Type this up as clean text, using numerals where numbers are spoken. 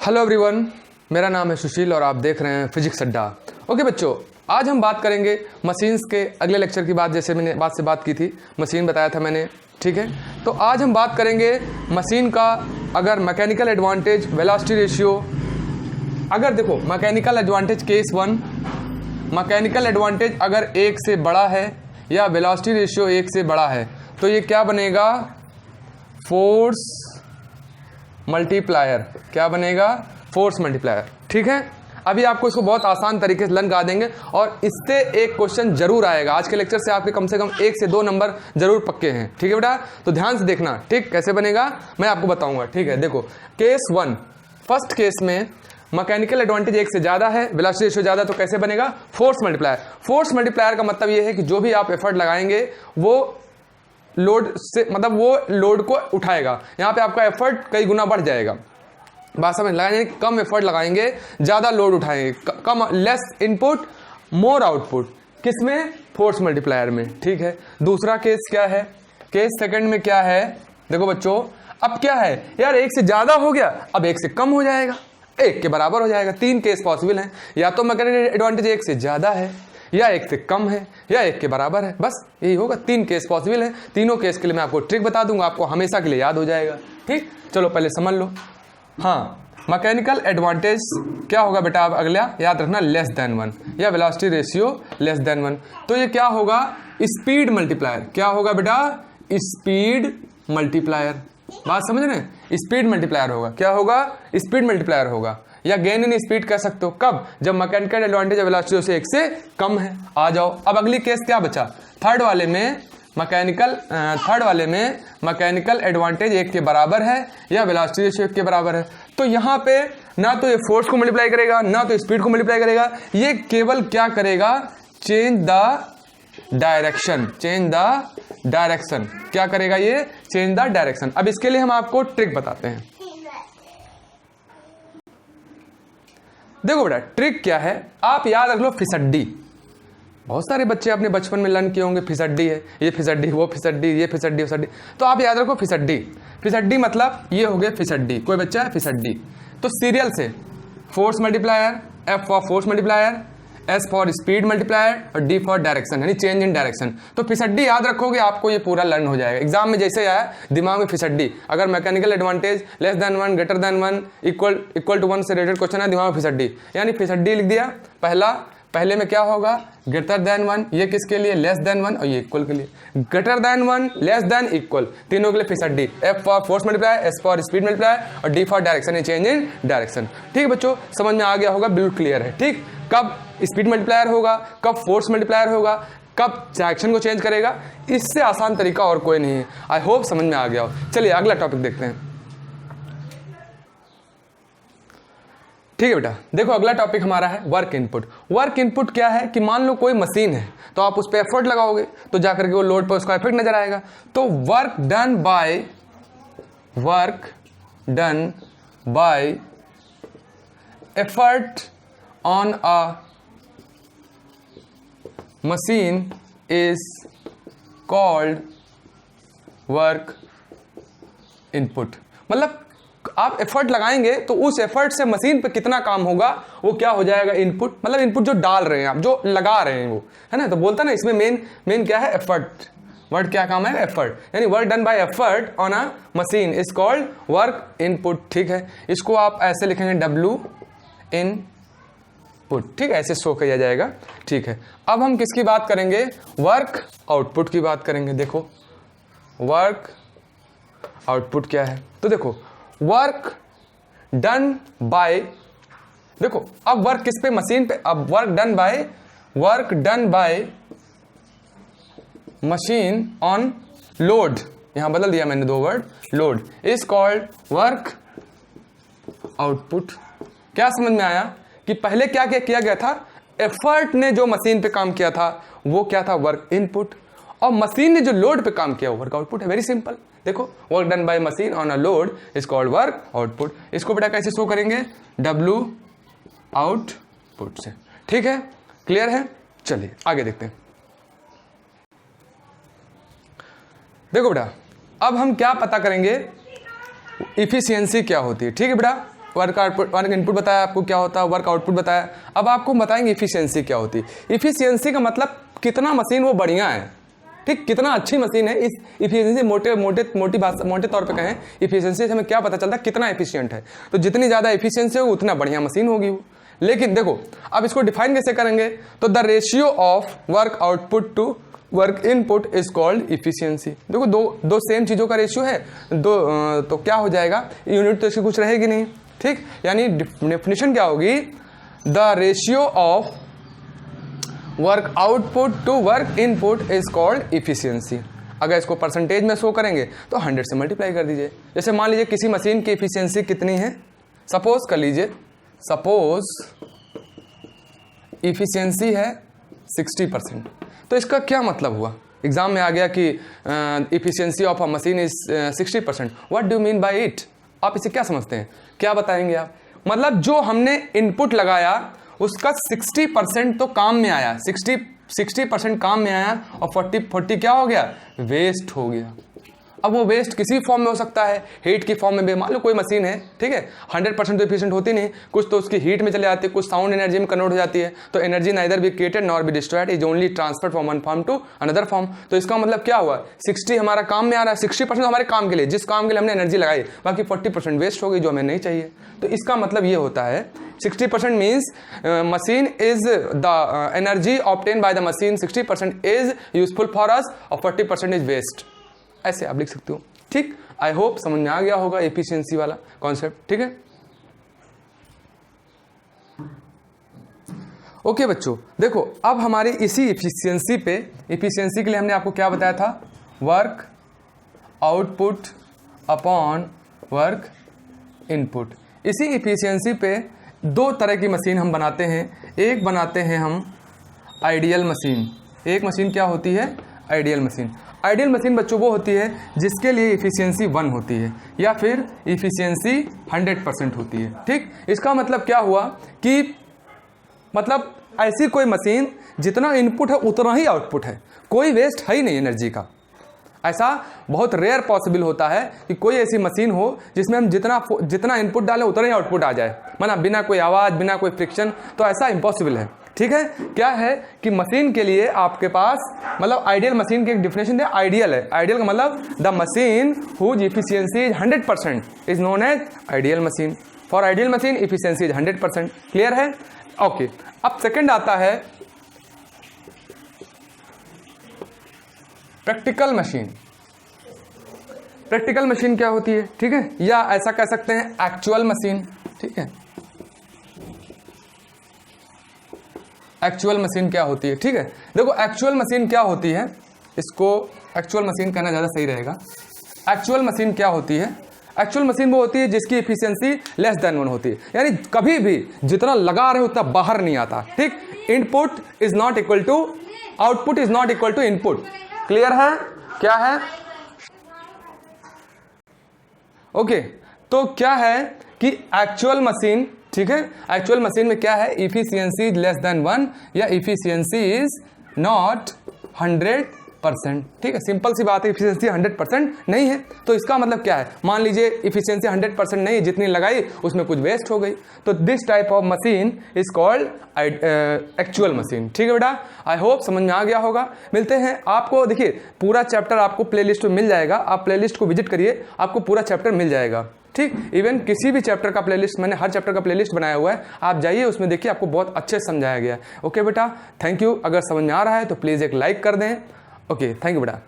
Hello everyone, मेरा नाम है सुशील और आप देख रहे हैं फिजिक्स अड्डा। ओके बच्चों, आज हम बात करेंगे मशीन्स के अगले लेक्चर की बात, जैसे मैंने बात की थी, मशीन बताया था मैंने, ठीक है। तो आज हम बात करेंगे मशीन का अगर मैकेनिकल एडवांटेज, वेलोसिटी रेशियो। अगर देखो mechanical advantage case 1, mechanical advantage अगर 1 से बड़ा है या वेलोसिटी रेशियो 1 से बड़ा है तो ये क्या बनेगा? Force multiplier. क्या बनेगा? फोर्स मल्टीप्लायर, ठीक है। अभी आपको इसको बहुत आसान तरीके से लर्न करा देंगे और इससे एक क्वेश्चन जरूर आएगा। आज के लेक्चर से आपके कम से कम 1 से 2 नंबर जरूर पक्के हैं, ठीक है बेटा। तो ध्यान से देखना, ठीक। कैसे बनेगा मैं आपको बताऊंगा, ठीक है। देखो केस 1, फर्स्ट केस में मैकेनिकल एडवांटेज 1 से ज्यादा है, वेलोसिटी रेशियो ज्यादा, तो कैसे बनेगा? Force multiplier. फोर्स मल्टीप्लायर का मतलब ये है कि जो भी आप एफर्ट लगाएंगे वो लोड से, मतलब वो लोड को उठाएगा। यहाँ पे आपका एफर्ट कई गुना बढ़ जाएगा। बात समझ लगाएंगे, कम एफर्ट लगाएंगे ज्यादा लोड उठाएंगे, कम लेस इनपुट मोर आउटपुट। किसमें? फोर्स मल्टीप्लायर में, ठीक है। दूसरा केस क्या है? केस सेकंड में क्या है? देखो बच्चों, अब क्या है यार, 1 से ज्यादा हो गया, अब 1 से कम हो जाएगा, 1 के बराबर हो जाएगा। 3 केस पॉसिबल हैं, या तो मैकेनिकल एडवांटेज 1 से ज्यादा है, या 1 से कम है, या 1 के बराबर है। बस यही होगा, 3 केस पॉसिबल है। तीनों केस के लिए मैं आपको ट्रिक बता दूंगा, आपको हमेशा के लिए याद हो जाएगा, ठीक। चलो पहले समझ लो। हाँ, मैकेनिकल एडवांटेज क्या होगा बेटा? आप अगला याद रखना, लेस देन 1 या वेलोसिटी रेशियो लेस देन 1। तो ये क्या होगा? Speed multiplier. क्या होगा बेटा? Speed multiplier. बात समझ रहे हैं? स्पीड मल्टीप्लायर होगा। क्या होगा? स्पीड मल्टीप्लायर होगा, या गेन इन स्पीड कह सकते हो। कब? जब मैकेनिकल एडवांटेज वेलोसिटी से 1 से कम है। आ जाओ, अब अगली केस क्या बचा? थर्ड वाले में मैकेनिकल एडवांटेज 1 के बराबर है या वेलोसिटी रेशियो 1 के बराबर है। तो यहाँ पे ना तो ये फोर्स को मल्टीप्लाई करेगा, ना तो स्पीड को मल्टीप्लाई करेगा, ये केवल क्या करेगा? Change the direction. Change the direction. क्या करेगा ये? Change the direction. अब इसके लिए हम आपको ट्रिक बताते हैं। देखो बेटा, ट्रिक क्या है, आप याद रख लो, फिसड्डी। बहुत सारे बच्चे अपने बचपन में लर्न किए होंगे, फिसड्डी है, ये फिसड्डी, वो फिसड्डी, ये फिसड्डी, फिसड्डी। तो आप याद रखो फिसड्डी। फिसड्डी मतलब ये हो गया फिसड्डी। कोई बच्चा है फिसड्डी, तो सीरियल से force multiplier, F for force multiplier, S for speed multiplier और डी फॉर डायरेक्शन, यानी चेंज इन डायरेक्शन। तो फिसड्डी याद रखोगे, आपको ये पूरा लर्न हो जाएगा। एग्जाम में जैसे आया दिमाग में फिसड्डी, अगर mechanical advantage less than 1, greater than 1, equal to 1 से रिलेटेड क्वेश्चन है, दिमाग में फिसड्डी, यानी फिसड्डी लिख दिया। पहले में क्या होगा? ग्रेटर देन 1, ये किसके लिए? लेस देन 1, और ये इक्वल के लिए। Greater than 1, less than, equal, तीनों के लिए फिसड्डी। F for force multiplier, S for speed multiplier और D for direction, change in direction. ठीक है बच्चों, समझ में आ गया होगा, बिल्कुल क्लियर है, ठीक। कब स्पीड मल्टीप्लायर होगा, कब फोर्स मल्टीप्लायर होगा, कब डायरेक्शन को चेंज करेगा, इससे आसान तरीका और कोई नहीं है। आई होप समझ में आ गया हो। चलिए अगला टॉपिक देखते हैं, ठीक है बेटा। देखो अगला टॉपिक हमारा है वर्क इनपुट। वर्क इनपुट क्या है कि मान लो कोई मशीन है, तो आप उस पर एफर्ट लगाओगे तो जाकर के वो लोड पर उसका इफेक्ट नजर आएगा। तो work done bye effort on a machine is called work input. मतलब आप एफर्ट लगाएंगे तो उस एफर्ट से मशीन पे कितना काम होगा वो क्या हो जाएगा? इनपुट। मतलब इनपुट जो डाल रहे हैं आप, जो लगा रहे हैं वो, है ना। तो बोलता ना इसमें मेन क्या है? एफर्ट। वर्ड क्या काम है? एफर्ट। यानी work done bye effort on a machine is called work input, ठीक है। इसको आप ऐसे लिखेंगे W इनपुट, ठीक है, ऐसे शो किया जाएगा, ठीक है। अब हम किसकी बात करेंगे? वर्क आउटपुट की बात करेंगे। देखो वर्क आउटपुट क्या है, तो देखो वर्क डन बाय, देखो अब वर्क किस पे? मशीन पे। अब work done by machine on load, यहां बदल दिया मैंने 2 word, load, is called work output. क्या समझ में आया कि पहले क्या किया गया था? एफर्ट ने जो मशीन पे काम किया था वो क्या था? Work input. और मशीन ने जो लोड पे काम किया वो वर्क आउटपुट है। Very simple. देखो work done by machine on a load is called work output. इसको बेटा कैसे शो करेंगे? W आउटपुट से, ठीक है, क्लियर है। चलिए आगे देखते हैं। देखो बेटा अब हम क्या पता करेंगे? इफिशियंसी क्या होती है, ठीक है बेटा। वर्क आउटपुट, वर्क इनपुट बताया आपको क्या होता है, वर्क आउटपुट बताया। अब आपको बताएंगे इफिशियंसी क्या होती है। इफिशियंसी का मतलब कितना मशीन वो बढ़िया है, ठीक, कितना अच्छी मशीन है। इस इफिशियंसी मोटे तौर पे कहें, इफिशियंसी से हमें क्या पता चलता है, कितना एफिशिएंट है। तो जितनी ज़्यादा एफिशिएंसी होगी उतना बढ़िया मशीन होगी वो। लेकिन देखो अब इसको डिफाइन कैसे करेंगे, तो the ratio of work output to work input is called efficiency. देखो दो सेम चीज़ों का रेशियो है, तो क्या हो जाएगा, यूनिट तो इसकी कुछ रहेगी नहीं, ठीक। यानी डेफिनेशन क्या होगी, the ratio of work output to work input is called efficiency. अगर इसको परसेंटेज में शो करेंगे तो 100 से मल्टीप्लाई कर दीजिए। जैसे मान लीजिए किसी मशीन की इफिशियंसी कितनी है, सपोज कर लीजिए, सपोज इफिशियंसी है 60%। तो इसका क्या मतलब हुआ, एग्जाम में आ गया कि efficiency of a machine is 60%, what do you mean by it. आप इसे क्या समझते हैं, क्या बताएंगे आप। मतलब जो हमने इनपुट लगाया उसका 60% तो काम में आया, 60% काम में आया और 40 क्या हो गया, वेस्ट हो गया। अब वो वेस्ट किसी फॉर्म में हो सकता है, हीट की फॉर्म में भी। मान लो कोई मशीन है, ठीक है, 100% तो एफिशिएंट होती नहीं, कुछ तो उसकी हीट में चले जाती है, कुछ साउंड एनर्जी में कन्वर्ट हो जाती है। तो energy neither be created nor be destroyed, is only transfer from one form to another form. तो इसका मतलब क्या हुआ, 60 हमारा काम में आ रहा है, 60% हमारे काम के लिए, जिस काम के लिए हमने एनर्जी लगाई, बाकी 40% वेस्ट हो गई जो हमें नहीं चाहिए। तो इसका मतलब ये होता है 60% means machine is the energy obtain by the machine 60% is useful for us और 40% इज वेस्ट। ऐसे आप लिख सकते हो, ठीक। आई होप समझ में आ गया होगा एफिशिएंसी वाला कॉन्सेप्ट, ठीक है। ओके बच्चों, देखो अब हमारी इसी एफिशिएंसी पे, एफिशिएंसी के लिए हमने आपको क्या बताया था, work output upon work input. इसी एफिशिएंसी पे दो तरह की मशीन हम बनाते हैं। एक बनाते हैं हम आइडियल मशीन। एक मशीन क्या होती है, आइडियल मशीन। आइडियल मशीन बच्चों वो होती है जिसके लिए इफिशियंसी 1 होती है या फिर इफिशियंसी 100% होती है, ठीक। इसका मतलब क्या हुआ कि मतलब ऐसी कोई मशीन जितना इनपुट है उतना ही आउटपुट है, कोई वेस्ट है ही नहीं एनर्जी का। ऐसा बहुत रेयर पॉसिबल होता है कि कोई ऐसी मशीन हो जिसमें हम जितना इनपुट डालें उतना ही आउटपुट आ जाए, माना बिना कोई आवाज़, बिना कोई फ्रिक्शन। तो ऐसा इम्पॉसिबल है, ठीक है। क्या है कि मशीन के लिए आपके पास, मतलब आइडियल मशीन की एक डिफिनेशन है, आइडियल है। आइडियल का मतलब the machine whose efficiency is 100% is known as ideal machine. For ideal machine efficiency is 100%। Clear है, ओके। अब सेकंड आता है प्रैक्टिकल मशीन। प्रैक्टिकल मशीन क्या होती है, ठीक है, या ऐसा कह सकते हैं एक्चुअल मशीन, ठीक है। एक्चुअल मशीन क्या होती है, ठीक है। देखो एक्चुअल मशीन क्या होती है, इसको एक्चुअल मशीन कहना ज़्यादा सही रहेगा। एक्चुअल मशीन क्या होती है, एक्चुअल मशीन वो होती है जिसकी इफिशियंसी लेस देन 1 होती है, यानी कभी भी जितना लगा रहे उतना बाहर नहीं आता, ठीक। Input is not equal to output, is not equal to input. Clear है, क्या है, ओके। तो क्या है कि एक्चुअल मशीन, ठीक है, एक्चुअल मशीन में क्या है, इफिशियंसी इज लेस देन 1 या इफिशियंसी इज नॉट 100%, ठीक है। सिंपल सी बात है, इफिशियंसी 100% नहीं है। तो इसका मतलब क्या है, मान लीजिए इफिशियंसी 100% नहीं है, जितनी लगाई उसमें कुछ वेस्ट हो गई, तो this type of machine is called actual machine, ठीक है बेटा। आई होप समझ में आ गया होगा। मिलते हैं आपको, देखिए पूरा चैप्टर आपको प्लेलिस्ट में मिल जाएगा, आप प्लेलिस्ट को विजिट करिए, आपको पूरा चैप्टर मिल जाएगा, ठीक। इवन किसी भी चैप्टर का प्लेलिस्ट, मैंने हर चैप्टर का प्लेलिस्ट बनाया हुआ है, आप जाइए उसमें देखिए, आपको बहुत अच्छे से समझाया गया है। ओके बेटा, थैंक यू। अगर समझ में आ रहा है तो प्लीज़ एक लाइक कर दें। ओके, थैंक यू बेटा।